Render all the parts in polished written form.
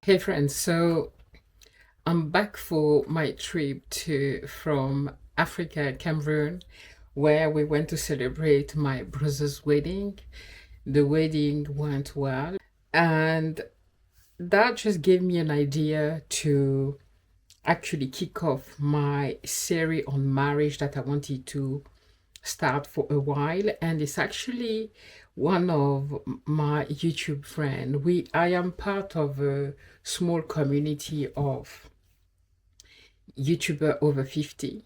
Hey friends, so I'm back for my trip to from Africa, Cameroon, where we went to celebrate my brother's wedding. The wedding went well, and that just gave me an idea to actually kick off my series on marriage that I wanted to start for a while. And it's actually one of my YouTube friend. I am part of a small community of YouTuber over 50.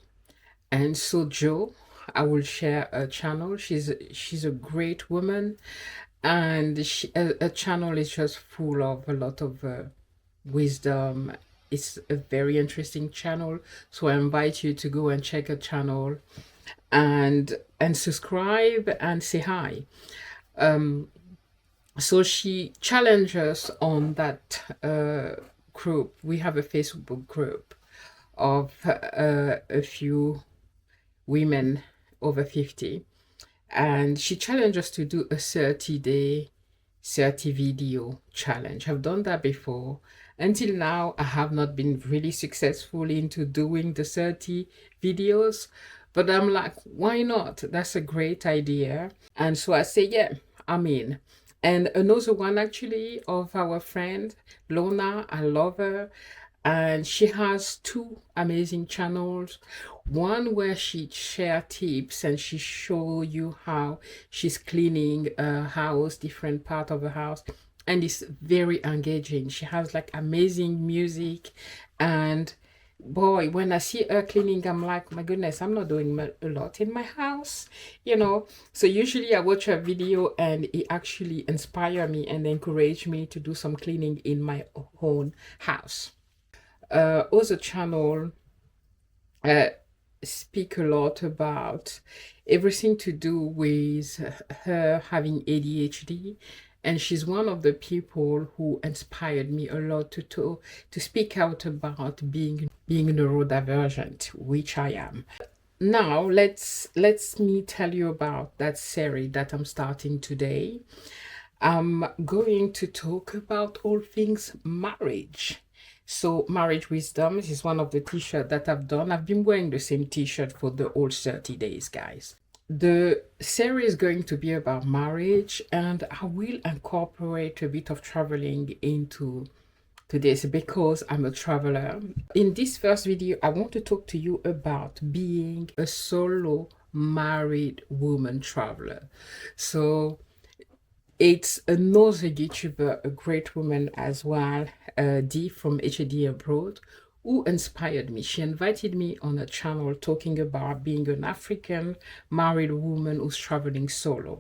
And so Jo, I will share a channel. She's a great woman, and a channel is just full of a lot of wisdom. It's a very interesting channel. So I invite you to go and check her channel and subscribe and say hi. So she challenged us on that group. We have a Facebook group of a few women over 50, and she challenged us to do a 30-day 30 video challenge. I've done that before. Until now I have not been really successful into doing the 30 videos, but I'm like, why not? That's a great idea. And so I say, yeah, I'm in. And another one actually of our friend Lona, I love her, and she has two amazing channels. One where she share tips and she show you how she's cleaning a house, different part of the house, and it's very engaging. She has like amazing music, and boy, when I see her cleaning, I'm like, my goodness, I'm not doing a lot in my house. So usually I watch her video and it actually inspire me and encourage me to do some cleaning in my own house. Also channel uh, speak a lot about everything to do with her having ADHD, and she's one of the people who inspired me a lot to speak out about being neurodivergent, which I am. Now let's me tell you about that series that I'm starting today. I'm going to talk about all things marriage. So marriage wisdom is one of the t-shirts that I've done. I've been wearing the same t-shirt for the whole 30 days, guys. The series is going to be about marriage, and I will incorporate a bit of traveling into this because I'm a traveler. In this first video, I want to talk to you about being a solo married woman traveler. So it's another YouTuber, a great woman as well, Dee from HD Abroad, who inspired me. She invited me on a channel talking about being an African married woman who's traveling solo.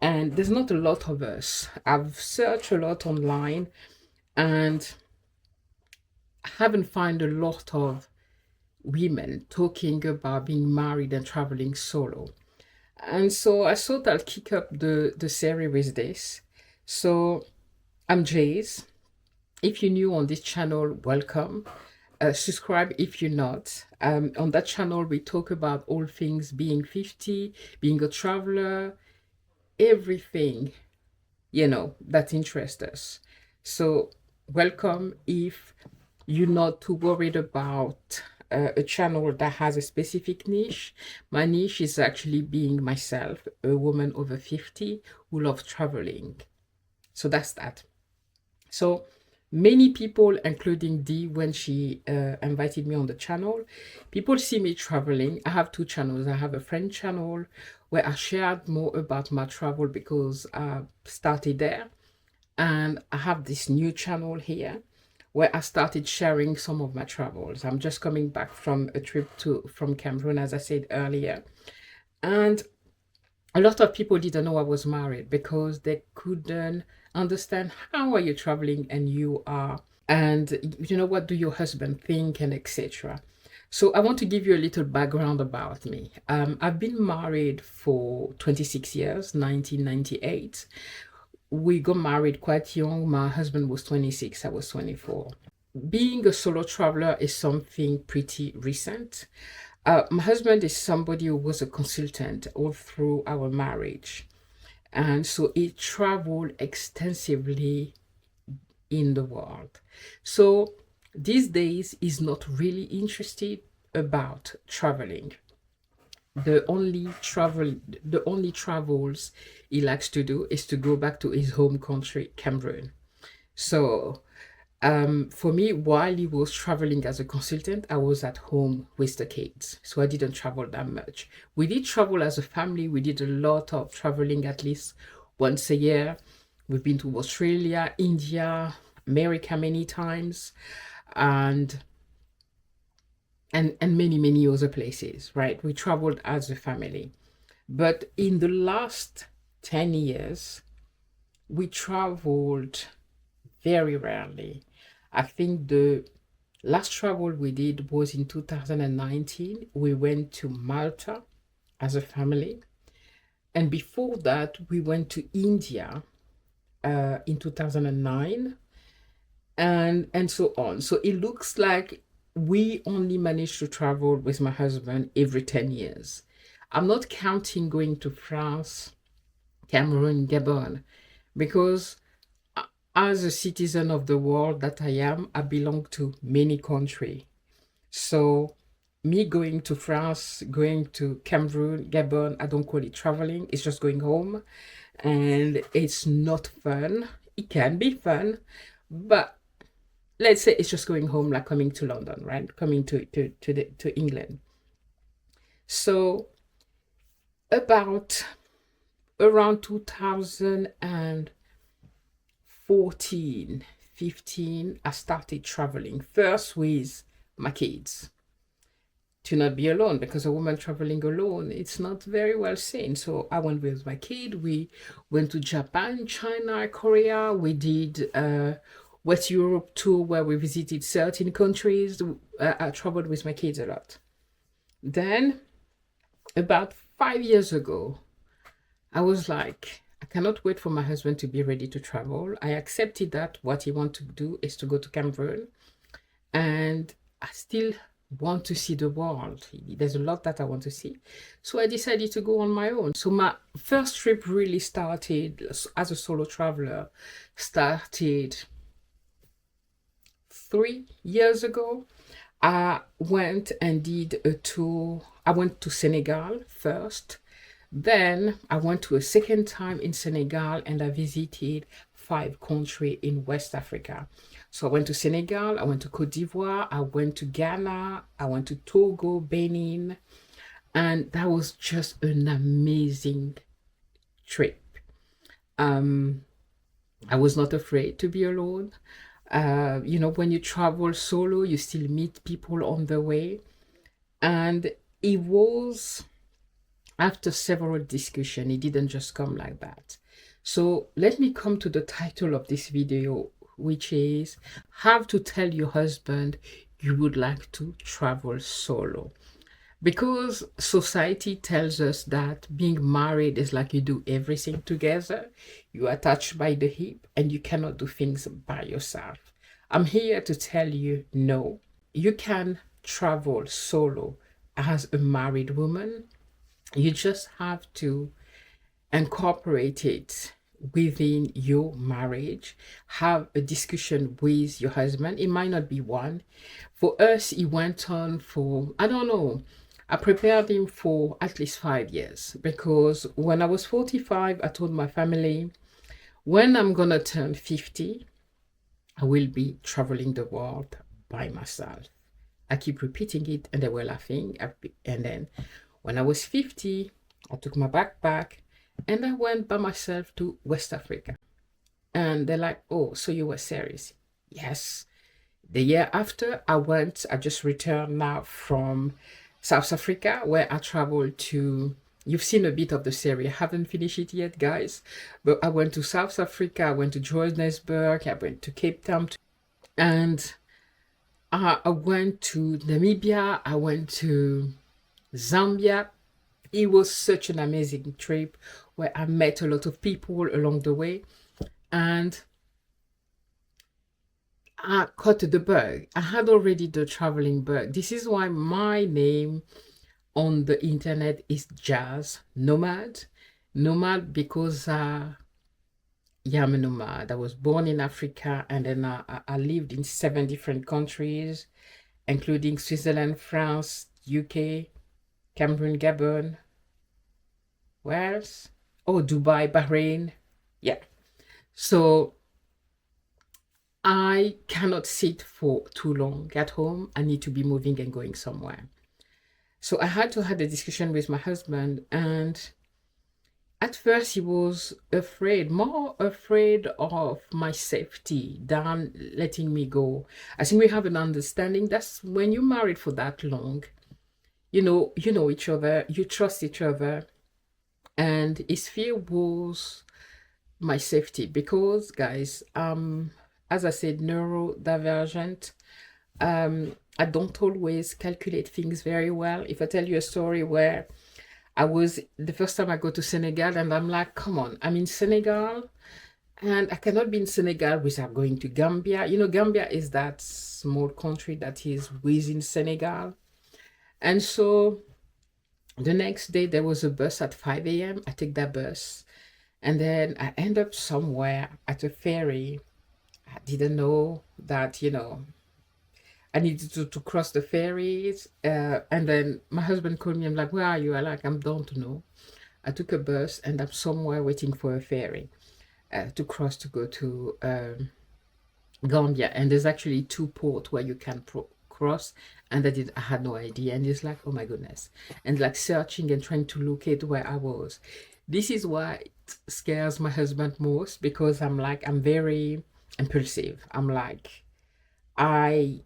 And there's not a lot of us. I've searched a lot online and haven't found a lot of women talking about being married and traveling solo. And so I thought I'll kick up the series with this. So I'm Jace. If you're new on this channel, welcome. Subscribe if you're not. On that channel, we talk about all things being 50, being a traveler, everything, that interests us. So welcome. If you're not too worried about a channel that has a specific niche. My niche is actually being myself, a woman over 50 who loves traveling. So that's that. So many people, including Dee, when she invited me on the channel, people see me traveling. I have two channels. I have a friend channel where I shared more about my travel because I started there. And I have this new channel here where I started sharing some of my travels. I'm just coming back from a trip from Cameroon, as I said earlier. And a lot of people didn't know I was married because they couldn't understand how are you traveling and you are, and what do your husband think, and etc. So I want to give you a little background about me. I've been married for 26 years, 1998. We got married quite young. My husband was 26, I was 24. Being a solo traveler is something pretty recent. My husband is somebody who was a consultant all through our marriage. And so he traveled extensively in the world. So these days he's not really interested about traveling. The only travels he likes to do is to go back to his home country, Cameroon. So for me, while he was traveling as a consultant, I was at home with the kids. So I didn't travel that much. We did travel as a family. We did a lot of traveling, at least once a year. We've been to Australia, India, America many times, and and many, many other places, right? We traveled as a family. But in the last 10 years, we traveled very rarely. I think the last travel we did was in 2019. We went to Malta as a family. And before that, we went to India in 2009 and so on. So it looks like we only managed to travel with my husband every 10 years. I'm not counting going to France, Cameroon, Gabon, because as a citizen of the world that I am, I belong to many countries. So me going to France, going to Cameroon, Gabon, I don't call it traveling. It's just going home, and it's not fun. It can be fun, but let's say it's just going home, like coming to London, right? Coming to England. So about around 2014, 15, I started traveling first with my kids to not be alone, because a woman traveling alone, it's not very well seen. So I went with my kid. We went to Japan, China, Korea. We did West Europe tour where we visited 13 countries. I traveled with my kids a lot. Then about 5 years ago, I was like, I cannot wait for my husband to be ready to travel. I accepted that what he wants to do is to go to Cameroon, and I still want to see the world. There's a lot that I want to see. So I decided to go on my own. So my first trip really started as a solo traveler, started 3 years ago. I went and did a tour. I went to Senegal first. Then I went to a second time in Senegal, and I visited 5 countries in West Africa. So I went to Senegal, I went to Cote d'Ivoire, I went to Ghana, I went to Togo, Benin, and that was just an amazing trip. I was not afraid to be alone. When you travel solo, you still meet people on the way. And it was after several discussions, it didn't just come like that. So let me come to the title of this video, which is how to tell your husband you would like to travel solo. Because society tells us that being married is like you do everything together, you are attached by the hip, and you cannot do things by yourself. I'm here to tell you, no, you can travel solo as a married woman. You just have to incorporate it within your marriage. Have a discussion with your husband. It might not be one. For us, it went on for, I don't know, I prepared him for at least 5 years, because when I was 45, I told my family, when I'm gonna turn 50, I will be traveling the world by myself. I keep repeating it, and they were laughing. And then when I was 50, I took my backpack and I went by myself to West Africa. And they're like, oh, so you were serious? Yes. The year after, I just returned now from South Africa, where I traveled to, you've seen a bit of the series. I haven't finished it yet, guys. But I went to South Africa, I went to Johannesburg, I went to Cape Town, and I went to Namibia, I went to Zambia. It was such an amazing trip where I met a lot of people along the way, and I caught the bug. I had already the traveling bug. This is why my name on the internet is Jazz Nomad. Nomad because Yamanuma that was born in Africa, and then I lived in 7 different countries, including Switzerland, France, UK, Cameroon, Gabon, where else? Oh, Dubai, Bahrain. Yeah. So I cannot sit for too long at home. I need to be moving and going somewhere. So I had to have a discussion with my husband, and at first he was afraid, more afraid of my safety than letting me go. I think we have an understanding. That's when you're married for that long, you know each other, you trust each other, and his fear was my safety because, guys, as I said, neurodivergent. I don't always calculate things very well. If I tell you a story where I was the first time I go to Senegal, and I'm like, come on, I'm in Senegal, and I cannot be in Senegal without going to Gambia. Gambia is that small country that is within Senegal. And so the next day there was a bus at 5 a.m. I take that bus, and then I end up somewhere at a ferry. I didn't know that, I needed to cross the ferries. And then my husband called me. I'm like, where are you? I'm don't know. I took a bus and I'm somewhere waiting for a ferry to cross to go to Gambia. And there's actually 2 ports where you can cross. And I had no idea. And it's like, oh my goodness. And like searching and trying to locate where I was. This is why it scares my husband most, because I'm very impulsive. I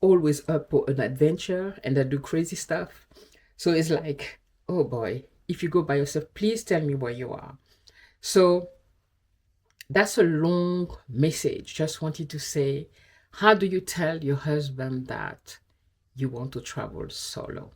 always up for an adventure and I do crazy stuff. So it's like, oh boy, if you go by yourself, please tell me where you are. So that's a long message. Just wanted to say, how do you tell your husband that you want to travel solo?